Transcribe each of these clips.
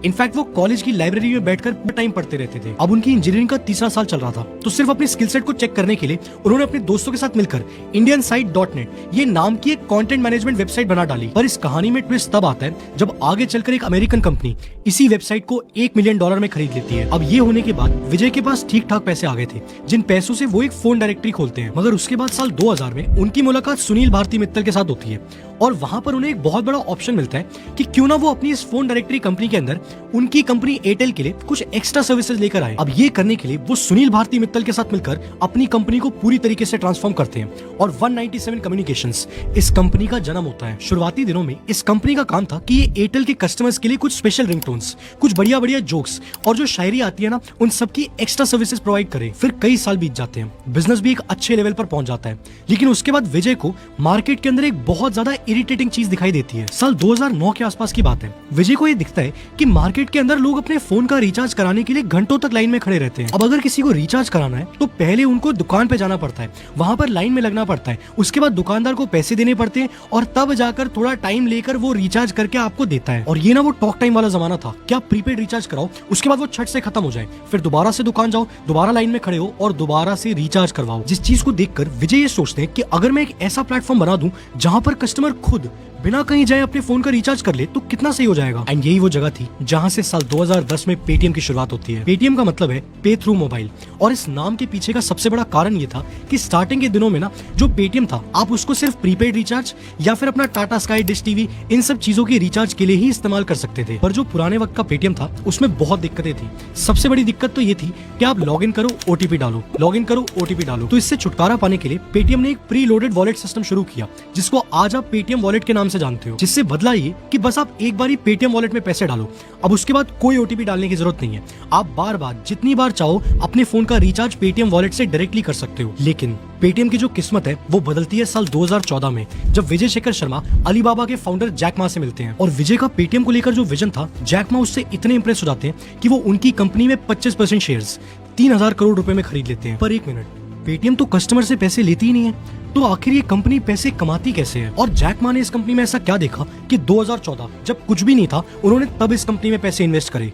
In fact वो college की library में बैठकर टाइम पढ़ते रहते थे। अब उनकी इंजीनियरिंग का तीसरा साल चल रहा था, तो सिर्फ अपने स्किल सेट को चेक करने के लिए उन्होंने अपने दोस्तों के साथ मिलकर indiansite.net ये नाम की एक कंटेंट मैनेजमेंट वेबसाइट बना डाली। पर इस कहानी में ट्विस्ट तब आता है जब आगे चलकर एक अमेरिकन कंपनी इसी वेबसाइट को $1 मिलियन में खरीद लेती है। अब ये होने के बाद विजय के पास ठीक ठाक पैसे आ गए थे, जिन पैसों से वो एक फोन डायरेक्टरी खोलते हैं। मगर उसके बाद साल 2000 में उनकी मुलाकात सुनील भारती मित्तल के साथ होती है और वहां पर उन्हें एक बहुत बड़ा ऑप्शन मिलता है कि क्यों ना वो अपनी इस फोन डायरेक्टरी कंपनी के अंदर उनकी कंपनी एयरटेल के लिए कुछ एक्स्ट्रा सर्विसेज लेकर आए। अब ये करने के लिए वो सुनील भारती मित्तल के साथ मिलकर अपनी कंपनी को पूरी तरीके से ट्रांसफॉर्म करते हैं और 197 कम्युनिकेशंस इस कंपनी का जन्म होता है। शुरुआती दिनों में इस कंपनी का काम था कि ये एयरटेल के कस्टमर्स के लिए कुछ स्पेशल रिंगटोन्स, कुछ बढ़िया बढ़िया जोक्स और जो शायरी आती है ना, उन सबकी एक्स्ट्रा सर्विसेज प्रोवाइड करे। फिर कई साल बीत जाते हैं, बिजनेस भी एक अच्छे लेवल पर पहुंच जाता है, लेकिन उसके बाद विजय को मार्केट के अंदर एक बहुत ज्यादा इरिटेटिंग चीज दिखाई देती है। साल 2009 के आसपास की बात है। विजय को ये दिखता है कि मार्केट के अंदर लोग अपने फोन का रिचार्ज कराने के लिए घंटों तक लाइन में खड़े रहते हैं। अब अगर किसी को रिचार्ज कराना है तो पहले उनको दुकान पे जाना पड़ता है, वहां पर लाइन में लगना पड़ता है, उसके बाद दुकानदार को पैसे देने पड़ते हैं और तब जाकर थोड़ा टाइम लेकर वो रिचार्ज करके आपको देता है। और ये ना वो टॉक टाइम वाला जमाना था कि आप प्रीपेड रिचार्ज कराओ, उसके बाद वो छट से खत्म हो जाए, फिर दोबारा से दुकान जाओ, दोबारा लाइन में खड़े हो और दोबारा से रिचार्ज करवाओ। जिस चीज को देखकर विजय ये सोचते हैं कि अगर मैं एक ऐसा प्लेटफॉर्म बना दूं जहां पर कस्टमर खुद बिना कहीं जाए अपने फोन का रिचार्ज कर ले तो कितना सही हो जाएगा। एंड यही वो जगह थी जहां से साल 2010 में पेटीएम की शुरुआत होती है। पेटीएम का मतलब है पे थ्रू मोबाइल, और इस नाम के पीछे का सबसे बड़ा कारण ये था कि स्टार्टिंग के दिनों में ना जो पेटीएम था, आप उसको सिर्फ प्रीपेड रिचार्ज या फिर अपना टाटा स्काई, डिश टीवी, इन सब चीजों के रिचार्ज के लिए ही इस्तेमाल कर सकते थे। पर जो पुराने वक्त का पेटीएम था उसमें बहुत दिक्कतें थी। सबसे बड़ी दिक्कत तो ये थी कि आप लॉग इन करो, ओटीपी डालो, लॉग इन करो, ओटीपी डालो। तो इससे छुटकारा पाने के लिए पेटीएम ने एक प्री लोडेड वॉलेट सिस्टम शुरू किया, जिसको आज आप पेटीएम वॉलेट के नाम से जानते हो। जिससे बदला ये कि बस आप एक बार ही पेटीएम वॉलेट में पैसे डालो, अब उसके बाद कोई ओटीपी डालने की जरूरत नहीं है। आप बार बार जितनी बार चाहो अपने फोन का रिचार्ज पेटीएम वॉलेट से डायरेक्टली कर सकते हो। लेकिन पेटीएम की जो किस्मत है वो बदलती है साल 2014 में, जब विजय शेखर शर्मा अलीबाबा के फाउंडर जैक मा से मिलते हैं। और विजय का पेटीएम को लेकर जो विजन था, जैक मा उससे इतने इंप्रेस हो जाते हैं कि वो उनकी कंपनी में 25% शेयर्स 3000 करोड़ रुपए में खरीद लेते हैं। पर एक मिनट, पेटीएम तो कस्टमर से पैसे लेती ही नहीं है, तो आखिर ये कंपनी पैसे कमाती कैसे है? और जैक मा ने इस कंपनी में ऐसा क्या देखा कि 2014 जब कुछ भी नहीं था, उन्होंने तब इस कंपनी में पैसे इन्वेस्ट करे।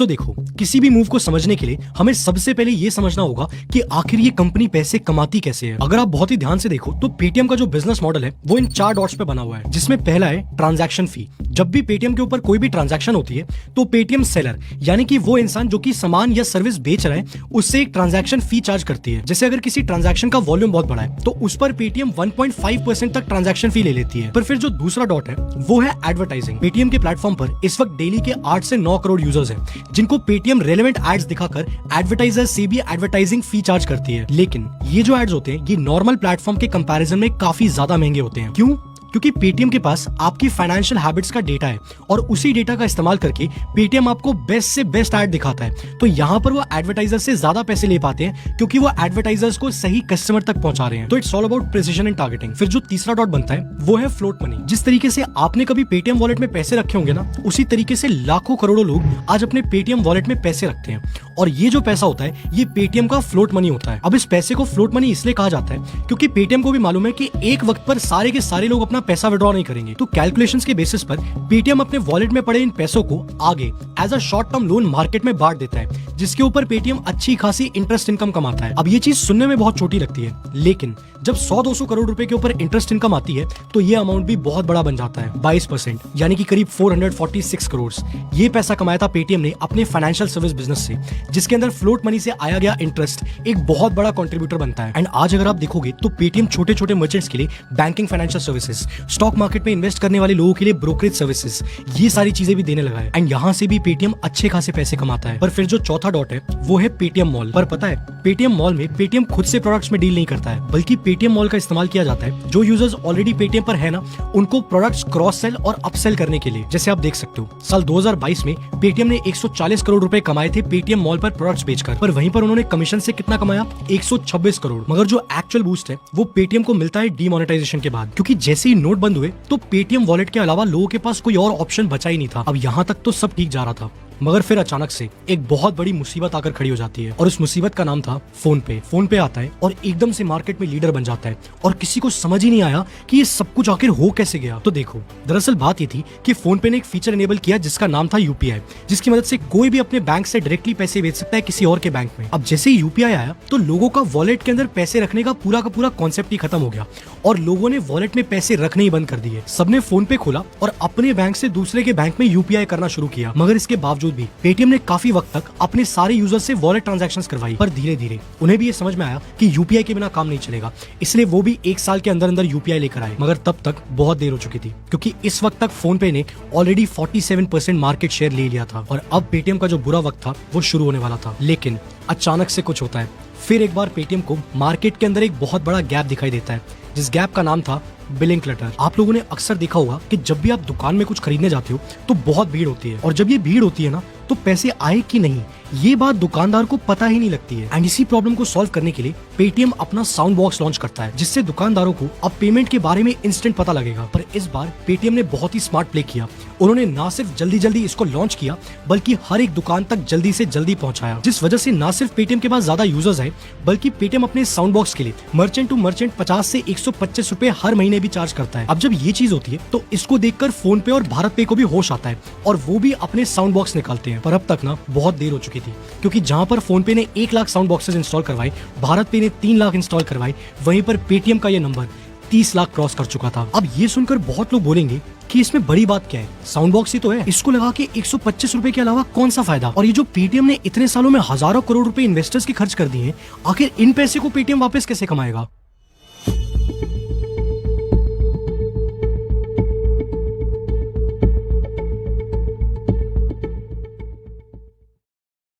देखो, किसी भी मूव को समझने के लिए हमें सबसे पहले ये समझना होगा कि आखिर ये कंपनी पैसे कमाती कैसे है। अगर आप बहुत ही ध्यान से देखो तो पेटीएम का जो बिजनेस मॉडल है वो इन 4 डॉट्स पे बना हुआ है, जिसमें पहला है ट्रांजैक्शन फी। जब भी पेटीएम के ऊपर कोई भी ट्रांजैक्शन होती है तो पेटीएम सेलर, यानी कि वो इंसान जो कि सामान या सर्विस बेच रहा है, उससे एक ट्रांजैक्शन फी चार्ज करती है। जैसे अगर किसी ट्रांजैक्शन का वॉल्यूम बहुत बड़ा है तो उस पर पेटीएम 1.5% तक ट्रांजैक्शन फी ले लेती है। पर फिर जो दूसरा डॉट है वो है एडवर्टाइजिंग। पेटीएम के प्लेटफॉर्म पर इस वक्त डेली के 8 से 9 करोड़ यूजर्स हैं, जिनको पेटीएम रेलेवेंट एड्स दिखाकर एडवर्टाइजर से भी एडवर्टाइजिंग फी चार्ज करती है। लेकिन ये जो एड्स होते हैं ये नॉर्मल प्लेटफॉर्म के कंपैरिजन में काफी ज्यादा महंगे होते हैं। क्यों? क्योंकि पेटीएम के पास आपकी फाइनेंशियल हैबिट्स का डेटा है और उसी डेटा का इस्तेमाल करके पेटीएम आपको बेस्ट से बेस्ट ऐड दिखाता है। तो यहाँ पर वो एडवर्टाइजर से ज्यादा पैसे ले पाते हैं क्योंकि वो एडवर्टाइजर्स को सही कस्टमर तक पहुंचा रहे हैं। तो it's all about precision and targeting. फिर जो तीसरा डॉट बनता है वो है फ्लोट मनी। जिस तरीके से आपने कभी पेटीएम वॉलेट में पैसे रखे होंगे ना, उसी तरीके से लाखों करोड़ों लोग आज अपने पेटीएम वॉलेट में पैसे रखते हैं, और ये जो पैसा होता है ये पेटीएम का फ्लोट मनी होता है। अब इस पैसे को फ्लोट मनी इसलिए कहा जाता है क्योंकि पेटीएम को भी मालूम है कि एक वक्त पर सारे के सारे लोग अपना पैसा विड्रॉ नहीं करेंगे। तो कैलकुलेशंस के बेसिस पर पेटीएम अपने वॉलेट में पड़े इन पैसों को आगे as a short term loan market में बांट देता है, जिसके ऊपर पेटीएम अच्छी खासी इंटरेस्ट इनकम कमाता है। अब ये चीज सुनने में बहुत छोटी लगती है, लेकिन जब 100-200 करोड़ रुपए के ऊपर इंटरेस्ट इनकम आती है तो ये अमाउंट भी बहुत बड़ा बन जाता है। 22%, यानी कि करीब 446 करोड़। ये पैसा कमाया था पेटीएम ने अपने फाइनेंशियल सर्विस बिजनेस से, जिसके अंदर फ्लोट मनी से आया गया इंटरेस्ट एक बहुत बड़ा कंट्रीब्यूटर बनता है। एंड आज अगर आप देखोगे तो पेटीएम छोटे छोटे मर्चेंट्स के लिए banking, financial services, stock market में इन्वेस्ट करने वाले लोगों के लिए ब्रोकरेज सर्विसेज, ये सारी चीजें भी देने लगा है। एंड यहाँ से भी पेटीएम अच्छे खासे पैसे कमाता है। पर फिर जो चौथा डॉट है वो है पेटीएम मॉल। पर पता है, पेटीएम मॉल में पेटीएम खुद से प्रोडक्ट्स में डील नहीं करता है, बल्कि पेटीएम मॉल का इस्तेमाल किया जाता है जो यूजर्स ऑलरेडी पेटीएम पर है ना, उनको प्रोडक्ट्स क्रॉस सेल और अपसेल करने के लिए। जैसे आप देख सकते हो साल 2022 में पेटीएम ने 140 करोड़ रुपए कमाए थे पेटीएम मॉल पर प्रोडक्ट्स बेचकर, पर वहीं पर उन्होंने कमीशन से कितना कमाया? 126 करोड़। मगर जो एक्चुअल बूस्ट है वो पेटीएम को मिलता है डीमोनेटाइजेशन के बाद, क्योंकि जैसे ही नोट बंद हुए तो पेटीएम वॉलेट के अलावा लोगों के पास कोई और ऑप्शन बचा ही नहीं था। अब यहाँ तक तो सब ठीक जा रहा था, मगर फिर अचानक से एक बहुत बड़ी मुसीबत आकर खड़ी हो जाती है और उस मुसीबत का नाम था फोन पे। फोन पे आता है और एकदम से मार्केट में लीडर बन जाता है और किसी को समझ ही नहीं आया कि ये सब कुछ आखिर हो कैसे गया। तो देखो, दरअसल बात ये थी कि फोन पे ने एक फीचर इनेबल किया जिसका नाम था यूपीआई, जिसकी मदद से कोई भी अपने बैंक से डायरेक्टली पैसे भेज सकता है किसी और के बैंक में। अब जैसे ही यूपीआई आया तो लोगों का वॉलेट के अंदर पैसे रखने का पूरा कॉन्सेप्ट ही खत्म हो गया और लोगों ने वॉलेट में पैसे रखने ही बंद कर दिए। सबने फोन पे खोला और अपने बैंक से दूसरे के बैंक में यूपीआई करना शुरू किया। मगर इसके बावजूद भी पेटीएम ने काफी वक्त तक अपने सारे यूजर से वॉलेट ट्रांजैक्शंस करवाई, पर धीरे धीरे उन्हें भी ये समझ में आया कि यूपीआई के बिना काम नहीं चलेगा, इसलिए वो भी 1 साल के अंदर अंदर यूपीआई लेकर आए। मगर तब तक बहुत देर हो चुकी थी, क्योंकि इस वक्त तक फोन पे ने ऑलरेडी 47% मार्केट शेयर ले लिया था और अब पेटीएम का जो बुरा वक्त था वो शुरू होने वाला था। लेकिन अचानक से कुछ होता है। फिर एक बार पेटीएम को मार्केट के अंदर एक बहुत बड़ा गैप दिखाई देता है, जिस गैप का नाम था बिलिंग क्लटर। आप लोगों ने अक्सर देखा होगा कि जब भी आप दुकान में कुछ खरीदने जाते हो तो बहुत भीड़ होती है, और जब ये भीड़ होती है ना तो पैसे आए कि नहीं ये बात दुकानदार को पता ही नहीं लगती है। एंड इसी प्रॉब्लम को सॉल्व करने के लिए पेटीएम अपना साउंड बॉक्स लॉन्च करता है, जिससे दुकानदारों को अब पेमेंट के बारे में इंस्टेंट पता लगेगा। पर इस बार पेटीएम ने बहुत ही स्मार्ट प्ले किया। उन्होंने ना सिर्फ जल्दी इसको लॉन्च किया, बल्कि हर एक दुकान तक जल्दी से जल्दी पहुंचाया, जिस वजह से ना सिर्फ पेटीएम के पास ज्यादा यूजर्स आए, बल्कि पेटीएम अपने साउंड बॉक्स के लिए मर्चेंट टू मर्चेंट 50 से 125 रुपए हर महीने भी चार्ज करता है। अब जब ये चीज होती है तो इसको देखकर फोन पे और भारत पे को भी होश आता है और वो भी अपने साउंड बॉक्स निकालते हैं। पर अब तक ना बहुत देर हो चुकी थी, क्योंकि जहां पर फोन पे ने 1 लाख साउंड बॉक्सेस इंस्टॉल करवाए, भारत पे ने 3 लाख इंस्टॉल करवाए, वहीं पर पेटीएम का ये नंबर 30 लाख क्रॉस कर चुका था। अब ये सुनकर बहुत लोग बोलेंगे कि इसमें बड़ी बात क्या है, साउंड बॉक्स ही तो है, इसको लगा के 125 रुपए के अलावा कौन सा फायदा। और ये जो पेटीएम ने इतने सालों में हजारों करोड़ रुपए इन्वेस्टर्स के खर्च कर दिए, आखिर इन पैसे को पेटीएम वापस कैसे कमाएगा।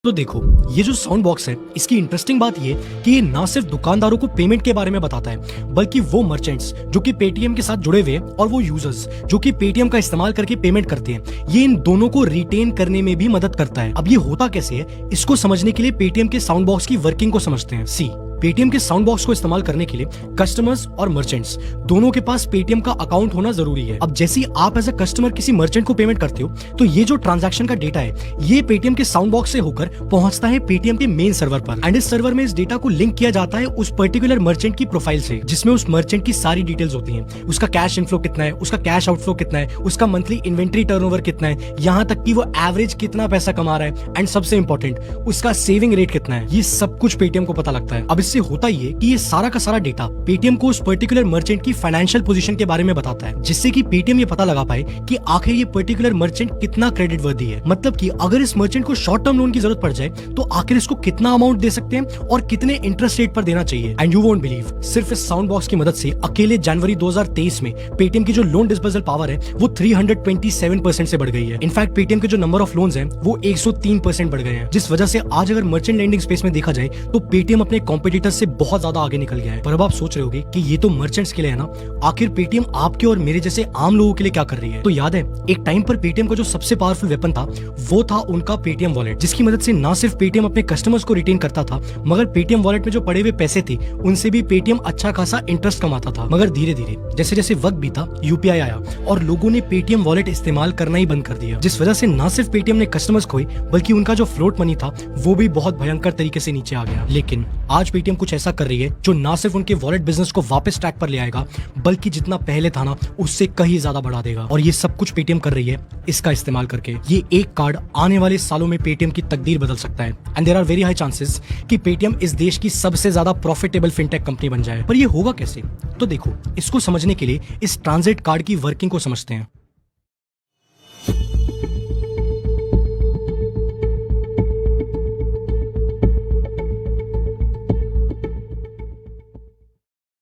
तो देखो, ये जो साउंड बॉक्स है, इसकी इंटरेस्टिंग बात ये कि ये ना सिर्फ दुकानदारों को पेमेंट के बारे में बताता है, बल्कि वो मर्चेंट्स जो कि पेटीएम के साथ जुड़े हुए हैं और वो यूजर्स जो कि पेटीएम का इस्तेमाल करके पेमेंट करते हैं, ये इन दोनों को रिटेन करने में भी मदद करता है। अब ये होता कैसे है, इसको समझने के लिए पेटीएम के साउंड बॉक्स की वर्किंग को समझते हैं। पेटीएम के साउंड बॉक्स को इस्तेमाल करने के लिए कस्टमर्स और मर्चेंट्स दोनों के पास पेटीएम का अकाउंट होना जरूरी है। अब जैसे ही आप एज अ कस्टमर किसी मर्चेंट को पेमेंट करते हो, तो ये जो ट्रांजैक्शन का डेटा है, ये पेटीएम के साउंड बॉक्स से होकर पहुंचता है पेटीएम के मेन सर्वर पर, एंड इस सर्वर में इस डेटा को लिंक किया जाता है उस पर्टिकुलर मर्चेंट की प्रोफाइल से, जिसमें उस मर्चेंट की सारी डिटेल्स होती हैं। उसका कैश इनफ्लो कितना है, उसका कैश आउटफ्लो कितना है, उसका मंथली इन्वेंट्री टर्नओवर कितना है, यहाँ तक कि वो एवरेज कितना पैसा कमा रहा है, एंड सबसे इंपॉर्टेंट उसका सेविंग रेट कितना है। ये सब कुछ पेटीएम को पता लगता है। अब इससे होता ये कि ये सारा का सारा डेटा पेटीएम को उस पर्टिकुलर मर्चेंट की फाइनेंशियल पोजीशन के बारे में बताता है, जिससे कि पेटीएम ये पता लगा पाए कि आखिर ये पर्टिकुलर मर्चेंट कितना क्रेडिट वर्दी है। मतलब कि अगर इस मर्चेंट को शॉर्ट टर्म लोन की जरूरत पड़ जाए तो आखिर इसको कितना अमाउंट दे सकते हैं और कितने इंटरेस्ट रेट पर देना चाहिए। एंड यू वोंट बिलीव, सिर्फ इस साउंड बॉक्स की मदद से अकेले जनवरी 2023 में पेटीएम की जो लोन डिस्बर्सल पावर है वो 327% से बढ़ गई है। इनफैक्ट पेटीएम के जो नंबर ऑफ लोन्स हैं वो 103% बढ़ गए हैं, जिस वजह से आज अगर मर्चेंट लेंडिंग स्पेस में देखा जाए तो पेटीएम अपने कॉम्पिटिटर से बहुत ज्यादा आगे निकल गया है। पर अब आप सोच रहे होगे कि ये तो मर्चेंट्स के लिए है ना, आखिर पेटीएम आपके और मेरे जैसे आम लोगों के लिए क्या कर रही है। तो याद है, एक टाइम पर पेटीएम का जो सबसे पावरफुल वेपन था वो था उनका पेटीएम वॉलेट, जिसकी मदद से ना सिर्फ पेटीएम अपने कस्टमर्स को रिटेन करता था, मगर पेटीएम वॉलेट में जो पड़े हुए पैसे थे उनसे भी पेटीएम अच्छा खासा इंटरेस्ट कमाता था। मगर धीरे धीरे जैसे जैसे वक्त बीता, यूपीआई आया और लोगों ने पेटीएम वॉलेट इस्तेमाल करना ही बंद कर दिया, जिस वजह से ना सिर्फ पेटीएम ने कस्टमर्स खोए, बल्कि उनका जो फ्लोट मनी था वो भी बहुत भयंकर तरीके से नीचे आ गया। लेकिन आज पेटीएम कुछ ऐसा कर रही है जो ना सिर्फ उनके वॉलेट बिजनेस को वापस ट्रैक पर ले आएगा, बल्कि जितना पहले था ना उससे कहीं ज्यादा बढ़ा देगा। और ये सब कुछ पेटीएम कर रही है इसका इस्तेमाल करके। ये एक कार्ड आने वाले सालों में पेटीएम की तकदीर बदल सकता है, and there are very high chances कि पेटीएम इस देश की सबसे ज्यादा प्रॉफिटेबल फिनटेक कंपनी बन जाए। पर ये होगा कैसे? तो देखो, इसको समझने के लिए इस ट्रांजिट कार्ड की वर्किंग को समझते हैं।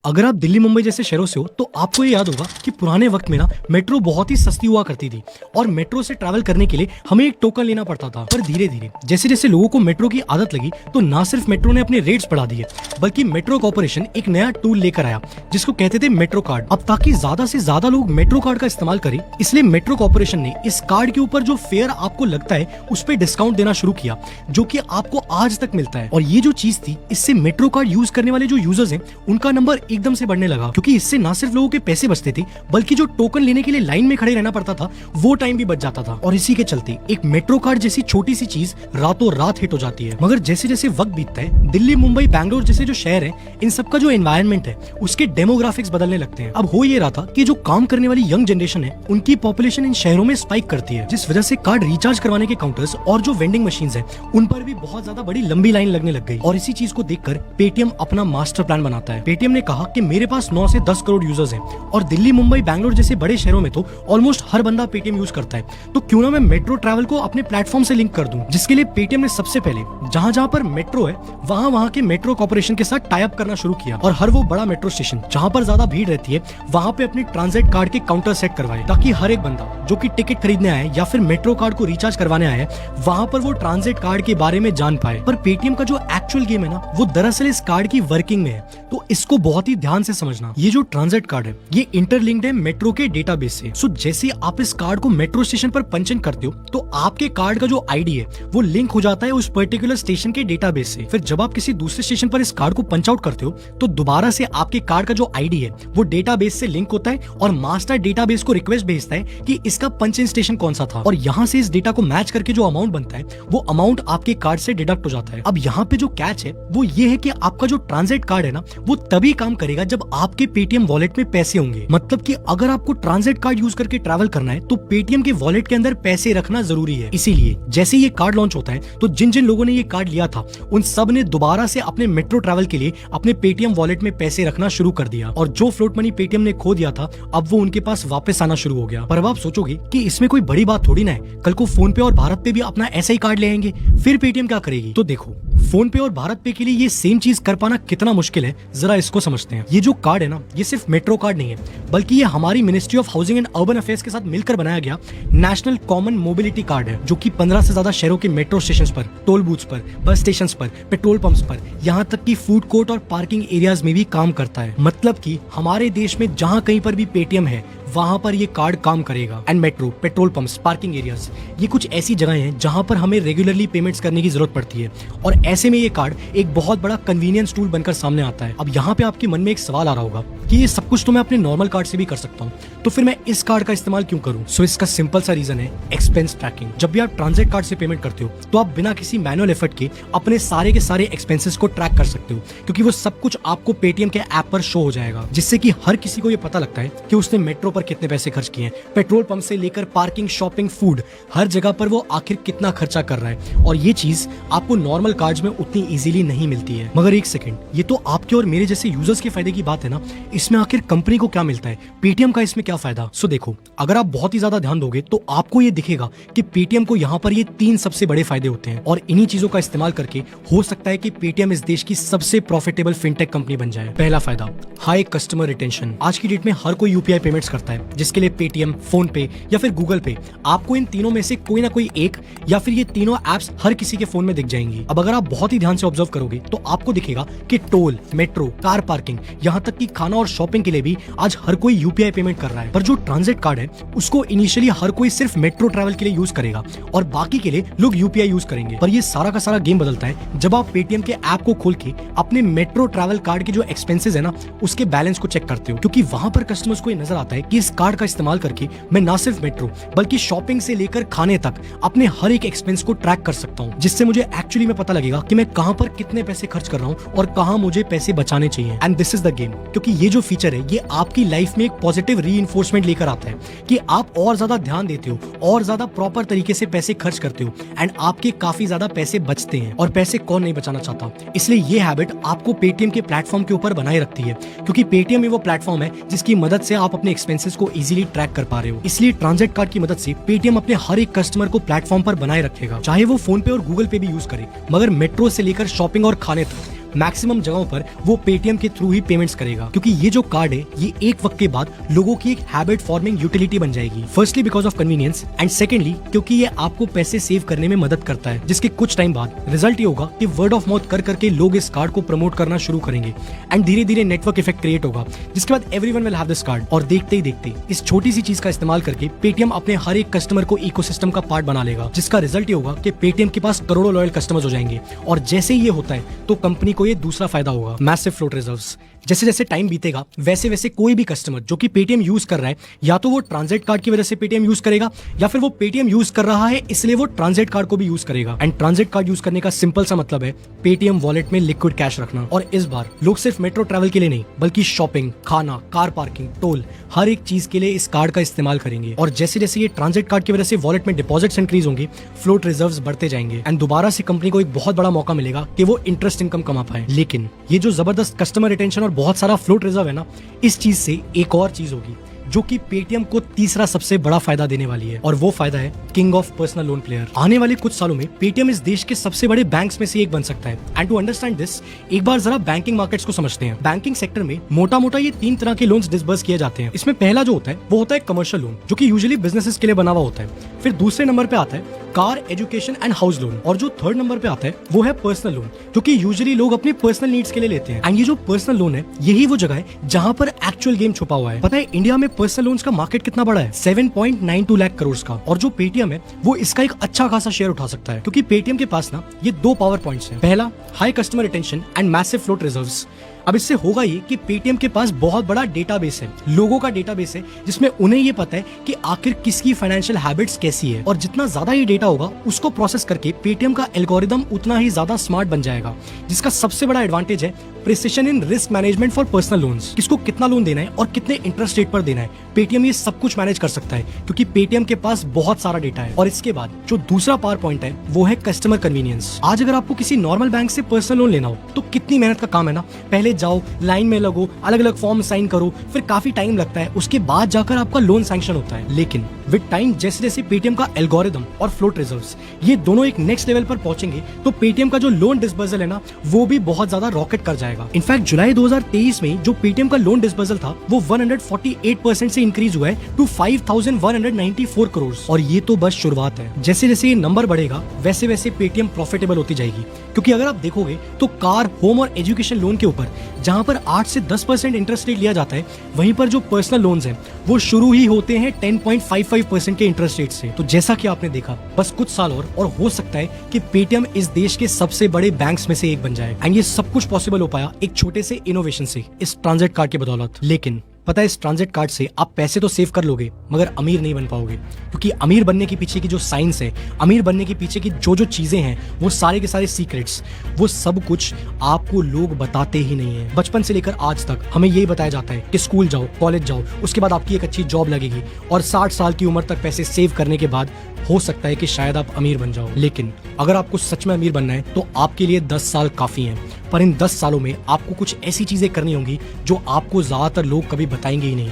अगर आप दिल्ली मुंबई जैसे शहरों से हो तो आपको ये याद होगा कि पुराने वक्त में ना मेट्रो बहुत ही सस्ती हुआ करती थी और मेट्रो से ट्रैवल करने के लिए हमें एक टोकन लेना पड़ता था। पर धीरे धीरे जैसे जैसे लोगों को मेट्रो की आदत लगी तो ना सिर्फ मेट्रो ने अपने रेट्स बढ़ा दिए, बल्कि मेट्रो कॉर्पोरेशन एक नया टूल लेकर आया जिसको कहते थे मेट्रो कार्ड। अब ताकि ज्यादा से ज्यादा लोग मेट्रो कार्ड का इस्तेमाल करें, इसलिए मेट्रो कॉर्पोरेशन ने इस कार्ड के ऊपर जो फेयर आपको लगता है उस पर डिस्काउंट देना शुरू किया, जो कि आपको आज तक मिलता है। और ये जो चीज थी, इससे मेट्रो कार्ड यूज करने वाले जो यूजर्स हैं उनका नंबर एकदम से बढ़ने लगा, क्योंकि इससे ना सिर्फ लोगों के पैसे बचते थे बल्कि जो टोकन लेने के लिए लाइन में खड़े रहना पड़ता था वो टाइम भी बच जाता था। और इसी के चलते एक मेट्रो कार्ड जैसी छोटी सी चीज रातों रात हिट हो जाती है। मगर जैसे जैसे वक्त बीतता है, दिल्ली, मुंबई, बैंगलोर जैसे जो शहर है, इन सबका जो एनवायरनमेंट है उसके डेमोग्राफिक्स बदलने लगते हैं। अब हो ये रहा था कि जो काम करने वाली यंग जनरेशन है उनकी पॉपुलेशन इन शहरों में स्पाइक करती है, जिस वजह से कार्ड रिचार्ज करवाने के काउंटर्स और जो वेंडिंग मशीन्स है उन पर भी बहुत ज्यादा बड़ी लंबी लाइन लगने लग गई। और इसी चीज को देखकर पेटीएम अपना मास्टर प्लान बनाता है। पेटीएम ने कहा कि मेरे पास 9 से 10 करोड़ यूजर्स हैं और दिल्ली, मुंबई, बैंगलोर जैसे बड़े शहरों में तो ऑलमोस्ट हर बंदा पेटीएम यूज करता है, तो क्यों ना मैं मेट्रो ट्रैवल को अपने प्लेटफॉर्म से लिंक कर दूं। जिसके लिए पेटीएम ने सबसे पहले जहां जहां पर मेट्रो है वहां के मेट्रो कॉर्पोरेशन के साथ टाई अप करना शुरू किया और हर वो बड़ा मेट्रो स्टेशन जहां पर ज्यादा भीड़ रहती है वहां पे अपनी ट्रांजिट कार्ड के काउंटर सेट करवाए, ताकि हर एक बंदा जो कि टिकट खरीदने आए या फिर मेट्रो कार्ड को रिचार्ज करवाने आए वहां पर वो ट्रांजिट कार्ड के बारे में जान पाए। पर पेटीएम का जो एक्चुअल गेम है ना, वो दरअसल इस कार्ड की वर्किंग में है, तो इसको बहुत ही ध्यान से समझना। ये जो ट्रांजिट कार्ड है ये इंटरलिंक्ड है मेट्रो के डेटाबेस से। सो जैसे आप इस कार्ड को मेट्रो स्टेशन पर पंच इन करते हो तो आपके कार्ड का जो आईडी है वो लिंक हो जाता है उस पर्टिकुलर स्टेशन के डेटाबेस से। फिर जब आप किसी दूसरे स्टेशन पर इस कार्ड को पंच आउट करते हो तो दोबारा से आपके कार्ड का जो आईडी है वो डेटाबेस से लिंक होता है और मास्टर डेटाबेस को रिक्वेस्ट भेजता है कि इसका पंच इन स्टेशन कौन सा था, और यहाँ से इस डेटा को मैच करके जो अमाउंट बनता है वो अमाउंट आपके कार्ड से डिडक्ट हो जाता है। अब यहाँ पे जो कैच है वो ये है कि आपका जो ट्रांजिट कार्ड है ना वो तभी काम करेगा जब आपके पेटीएम वॉलेट में पैसे होंगे। मतलब कि अगर आपको ट्रांजिट कार्ड यूज करके ट्रैवल करना है तो पेटीएम के वॉलेट के अंदर पैसे रखना जरूरी है। इसीलिए जैसे ये कार्ड लॉन्च होता है तो जिन जिन लोगों ने ये कार्ड लिया था उन सब ने दोबारा से अपने मेट्रो ट्रैवल के लिए अपने पेटीएम वॉलेट में पैसे रखना शुरू कर दिया, और जो फ्लोट मनी पेटीएम ने खो दिया था अब वो उनके पास वापस आना शुरू हो गया। पर अब आप सोचोगे कि इसमें कोई बड़ी बात थोड़ी ना है, कल को फोन पे और भारत पे भी अपना ऐसा ही कार्ड ले आएंगे, फिर पेटीएम क्या करेगी? तो देखो, फोन पे और भारत पे के लिए ये सेम चीज कर पाना कितना मुश्किल है, जरा इसको समझते हैं। ये जो कार्ड है ना, ये सिर्फ मेट्रो कार्ड नहीं है, बल्कि ये हमारी ministry of housing and urban affairs के साथ मिलकर बनाया गया नेशनल कॉमन मोबिलिटी कार्ड है, जो कि 15 से ज्यादा शहरों के मेट्रो स्टेशन पर, टोल बूथ्स पर, बस स्टेशन पर, पेट्रोल पंप्स पर, यहाँ तक कि फूड कोर्ट और पार्किंग एरियाज में भी काम करता है। मतलब कि हमारे देश में जहाँ कहीं पर भी पेटीएम है वहां पर ये कार्ड काम करेगा। And metro, petrol pumps, parking areas, ये कुछ ऐसी जगह हैं जहां पर हमें रेगुलरली पेमेंट्स करने की जरूरत पड़ती है, और ऐसे में ये कार्ड एक बहुत बड़ा कन्वीनियंस टूल बनकर सामने आता है। अब यहाँ पे आपके मन में एक सवाल आ रहा होगा कि ये सब कुछ तो मैं अपने नॉर्मल कार्ड से भी कर सकता हूँ, तो फिर मैं इस कार्ड का इस्तेमाल क्यों करूँ? सो इसका सिंपल सा रीजन है एक्सपेंस ट्रैकिंग। जब भी आप ट्रांजिट कार्ड से पेमेंट करते हो तो आप बिना किसी मैनुअल एफर्ट के अपने सारे के सारे एक्सपेंसेस को ट्रैक कर सकते हो, क्योंकि वो सब कुछ आपको पेटीएम के ऐप पर शो हो जाएगा, जिससे कि हर किसी को ये पता लगता है कि उसने मेट्रो पर कितने पैसे खर्च किए, पेट्रोल पंप से लेकर पार्किंग, शॉपिंग, फूड, हर जगह पर वो आखिर कितना खर्चा कर रहा है। और ये चीज आपको नॉर्मल कार्ड्स में उतनी इजीली नहीं मिलती है। मगर एक सेकंड, ये तो आपके और मेरे जैसे यूजर्स के फायदे की बात है ना, इसमें आखिर कंपनी को क्या मिलता है? पेटीएम का इसमें क्या फायदा? सो देखो, अगर आप बहुत ही ज्यादा ध्यान दोगे तो आपको ये दिखेगा कि पेटीएम को यहाँ पर ये 3 सबसे बड़े फायदे होते हैं, और इन्हीं चीजों का इस्तेमाल करके हो सकता है कि पेटीएम इस देश की सबसे प्रॉफिटेबल फिनटेक कंपनी बन जाए। पहला फायदा, हाई कस्टमर रिटेंशन। आज की डेट में हर कोई यूपीआई पेमेंट्स करता है, जिसके लिए पेटीएम, फोन पे या फिर गूगल पे, आपको इन तीनों में से कोई ना कोई एक या फिर ये तीनों एप्स हर किसी के फोन में दिख जाएंगी। अब अगर आप बहुत ही ध्यान से ऑब्जर्व करोगे तो आपको दिखेगा कि टोल, मेट्रो, कार पार्किंग, यहाँ तक कि खाना और शॉपिंग के लिए भी आज हर कोई यूपीआई पेमेंट कर रहा है। पर जो ट्रांजिट कार्ड है उसको इनिशियली हर कोई सिर्फ मेट्रो ट्रैवल के लिए यूज करेगा और बाकी के लिए लोग यूपीआई यूज करेंगे। पर ये सारा का सारा गेम बदलता है जब आप पेटीएम के ऐप को खोल के अपने मेट्रो ट्रैवल कार्ड के जो एक्सपेंसेस है ना उसके बैलेंस को चेक करते हो, क्योंकि वहां पर कस्टमर्स को ये नजर आता है कि इस कार्ड का इस्तेमाल करके मैं ना सिर्फ मेट्रो बल्कि शॉपिंग से लेकर खाने तक अपने हर एक एक्सपेंस को ट्रैक कर सकता हूँ, जिससे मुझे एक्चुअली में पता लगेगा कि मैं कहां पर कितने पैसे खर्च कर रहा हूँ और कहां मुझे पैसे बचाने चाहिए। And this is the game, क्योंकि ये जो फीचर है ये आपकी लाइफ में एक पॉजिटिव रीइंफोर्समेंट लेकर आता है कि आप और ज्यादा ध्यान देते हो और ज्यादा प्रॉपर तरीके से पैसे खर्च करते हो, एंड आपके काफी ज्यादा पैसे बचते हैं। और पैसे कौन नहीं बचाना चाहता? इसलिए ये हैबिट आपको पेटीएम के प्लेटफॉर्म के ऊपर बनाए रखती है, क्योंकि पेटीएम ही वो प्लेटफॉर्म है जिसकी मदद से आप अपने एक्सपेंसेस को इजीली ट्रैक कर पा रहे हो। इसलिए ट्रांजिट कार्ड की मदद से पेटीएम अपने हर एक कस्टमर को प्लेटफॉर्म पर बनाए रखेगा, चाहे वो फोन पे और गूगल पे भी यूज करे, मगर मेट्रो से लेकर शॉपिंग और खाने तक मैक्सिमम जगहों पर वो पेटीएम के थ्रू ही पेमेंट्स करेगा, क्योंकि ये जो कार्ड है ये एक वक्त के बाद लोगों की एक हैबिट फॉर्मिंग यूटिलिटी बन जाएगी। Firstly because of convenience, and secondly क्योंकि ये आपको पैसे सेव करने में मदद करता है, जिसके कुछ टाइम बाद रिजल्ट ये होगा कि वर्ड ऑफ माउथ कर करके लोग इस कार्ड को प्रमोट करना शुरू करेंगे, एंड धीरे धीरे नेटवर्क इफेक्ट क्रिएट होगा, जिसके बाद everyone will have this card. और देखते ही देखते इस छोटी सी चीज का इस्तेमाल करके पेटीएम अपने हर एक कस्टमर को इकोसिस्टम का पार्ट बना लेगा, जिसका रिजल्ट ये होगा कि पेटीएम के पास करोड़ों लॉयल कस्टमर्स हो जाएंगे। और जैसे ही ये होता है तो कंपनी को ये दूसरा फायदा होगा, मैसिव फ्लोट रिजर्व्स। जैसे जैसे टाइम बीतेगा वैसे वैसे कोई भी कस्टमर जो कि पेटीएम यूज कर रहा है, या तो वो ट्रांजिट कार्ड की वजह से पेटीएम यूज करेगा, या फिर वो पेटीएम यूज कर रहा है इसलिए वो ट्रांजिट कार्ड को भी यूज करेगा। एंड ट्रांजिट कार्ड यूज करने का सिंपल सा मतलब है पेटीएम वॉलेट में लिक्विड कैश रखना। और इस बार लोग सिर्फ मेट्रो ट्रैवल के लिए नहीं बल्कि शॉपिंग, खाना, कार पार्किंग, टोल, हर एक चीज के लिए इस कार्ड का इस्तेमाल करेंगे। और जैसे जैसे ये ट्रांजिट कार्ड की वजह से वॉलेट में डिपॉजिट्स इंक्रीज होंगे, फ्लोट रिजर्व्स बढ़ते जाएंगे एंड दोबारा से कंपनी को एक बहुत बड़ा मौका मिलेगा कि वो इंटरेस्ट इनकम कमा पाए। लेकिन ये जो जबरदस्त कस्टमर रिटेंशन और बहुत सारा फ्लोट रिजर्व है ना, इस चीज से एक और चीज होगी जो कि पेटीएम को तीसरा सबसे बड़ा फायदा देने वाली है, और वो फायदा है king of personal loan player. आने वाले कुछ सालों में पेटीएम इस देश के सबसे बड़े बैंक्स में से एक बन सकता है। एंड टू अंडरस्टैंड दिस, एक बार जरा बैंकिंग मार्केट्स को समझते हैं। बैंकिंग सेक्टर में मोटा मोटा ये 3 तरह के लोन्स डिसबर्स किए जाते हैं। इसमें पहला जो होता है वो होता है कमर्शियल लोन, जो कि यूजुअली बिजनेसेस के लिए बना हुआ होता है। फिर दूसरे नंबर पे आता है car, education and house loan, और जो थर्ड नंबर पे आता है वो है पर्सनल लोन, जो कि यूजुअली लोग अपने पर्सनल नीड्स के लिए लेते हैं। एंड ये जो पर्सनल लोन है यही वो जगह है जहां पर एक्चुअल गेम छुपा हुआ है। पता है इंडिया में पर्सनल लोन्स का मार्केट कितना बड़ा है? 7.92 लाख करोड़ का। और जो पेटीएम है वो इसका एक अच्छा खासा शेयर उठा सकता है, क्योंकि पेटीएम के पास ना ये 2 पावर पॉइंट्स हैं। पहला, high customer retention and massive float reserves. अब इससे होगा ये कि पेटीएम के पास बहुत बड़ा डेटाबेस है, लोगों का डेटाबेस है, जिसमें उन्हें ये पता है कि आखिर किसकी फाइनेंशियल हैबिट्स कैसी है। और जितना ज्यादा ये डेटा होगा उसको प्रोसेस करके पेटीएम का एल्गोरिदम उतना ही ज्यादा स्मार्ट बन जाएगा, जिसका सबसे बड़ा एडवांटेज है precision in risk management for personal loans. किसको कितना लोन देना है और कितने इंटरेस्ट रेट पर देना है, पेटीएम ये सब कुछ मैनेज कर सकता है, क्योंकि पेटीएम के पास बहुत सारा डेटा है। और इसके बाद जो दूसरा पावर पॉइंट है वो है कस्टमर कन्वीनियंस। आज अगर आपको किसी नॉर्मल बैंक से पर्सनल लोन लेना हो तो कितनी मेहनत का काम है ना। पहले जाओ, लाइन में लगो, अलग अलग फॉर्म साइन करो, फिर काफी टाइम लगता है, उसके बाद जाकर आपका लोन सैंक्शन होता है। लेकिन विद टाइम जैसे जैसे पेटीएम का एल्गोरिदम और फ्लोट रिजर्व्स ये दोनों एक नेक्स्ट लेवल पर पहुंचेंगे, तो पेटीएम का जो लोन डिस्बर्सल है ना वो भी बहुत ज्यादा रॉकेट कर जाएगा। इनफैक्ट जुलाई 2023 में जो पेटीएम का लोन डिस्बर्सल था वो 148% से इंक्रीज हुआ है टू 5,194 करोड़। और ये तो बस शुरुआत है। जैसे जैसे ये नंबर बढ़ेगा वैसे वैसे पेटीएम प्रॉफिटेबल होती जाएगी, क्योंकि अगर आप देखोगे तो कार, होम और एजुकेशन लोन के ऊपर जहां पर 8 से 10% इंटरेस्ट रेट लिया जाता है, वहीं पर जो पर्सनल लोन्स हैं वो शुरू ही होते हैं 10.55% के इंटरेस्ट रेट से। तो जैसा कि आपने देखा, बस कुछ साल और हो सकता है कि पेटीएम इस देश के सबसे बड़े बैंक्स में से एक बन जाए। एंड ये सब कुछ पॉसिबल हो पाया एक छोटे से इनोवेशन से, इस ट्रांजिट कार्ड की बदौलत। लेकिन पता है इस ट्रांजिट कार्ड से आप पैसे तो सेव कर लोगे मगर अमीर नहीं बन पाओगे, क्योंकि अमीर बनने के पीछे की जो साइंस है, अमीर बनने के पीछे की जो जो चीजें हैं, वो सारे के सारे सीक्रेट्स, वो सब कुछ आपको लोग बताते ही नहीं है। बचपन से लेकर आज तक हमें यही बताया जाता है कि स्कूल जाओ, कॉलेज जाओ, उसके बाद आपकी एक अच्छी जॉब लगेगी और 60 साल की उम्र तक पैसे सेव करने के बाद हो सकता है कि शायद आप अमीर बन जाओ। लेकिन अगर आपको सच में अमीर बनना है तो आपके लिए 10 साल काफी हैं, पर इन 10 सालों में आपको कुछ ऐसी चीजें करनी होंगी जो आपको ज्यादातर लोग कभी बताएंगे ही नहीं।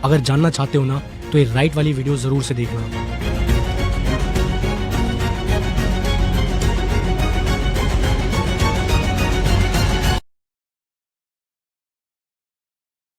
अगर जानना चाहते हो ना तो ये राइट वाली वीडियो जरूर से देखना।